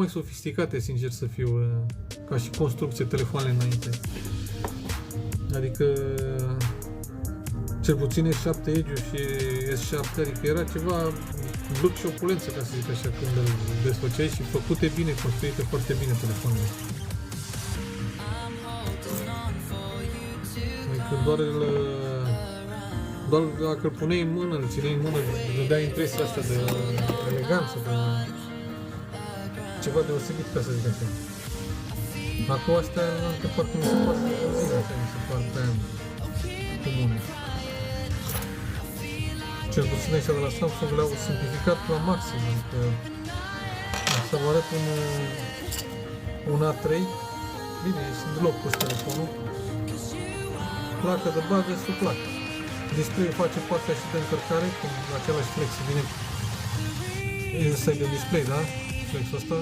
mai sofisticate, sincer să fiu, ca și construcție telefoanele înainte. Adică cel puțin S7 Edge și S7, adică era ceva brut și opulență, ca să zic așa, când îl desfăceai și făcute bine, construite foarte bine telefoanele. Adică doar dacă îl puneai în mână, îl țineai în mână, îți dădea impresia asta de eleganță, de ceva deosebit, ca să zic așa. Acum astea în alte parte mi se par zile, așa mi se par prea comune. Cel puțin aici de la Samsung le-au simplificat la maxim, adică să vă arăt un A3, bine, sunt deloc pus telefonul, placă de bază sub placă. Display-ul face partea și de încărcare, cu același flex, vine inside de display, da? Flexul ăsta,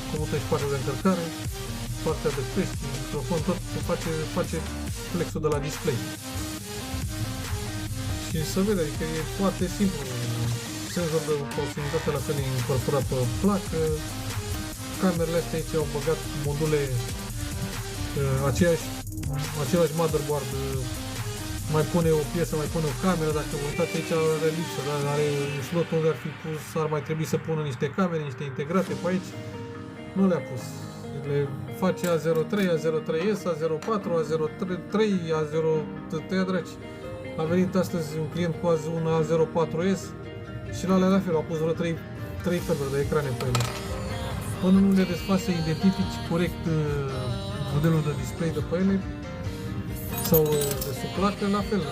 comută și partea de încărcare, partea de test, microfon, tot face flexul de la display. Și să vede, adică e foarte simplu, senzor de proximitate la fel e incorporat pe placă, camerele astea aici au băgat module, același motherboard, mai pune o piesă, mai pune o cameră, dacă vă uitați aici are lipsă, dar are slotul unde ar fi pus, ar mai trebui să pună niște camere, niște integrate pe aici, nu le-a pus. Le face A03, A03S, A04, A03, A03, draci. A venit astăzi un client cu un A04S și la alea la fel, au pus vreo 3 feluri de ecrane pe ele. Până nu le desfaci să identifici corect modelul de display de pe ele sau de sub placă, la fel.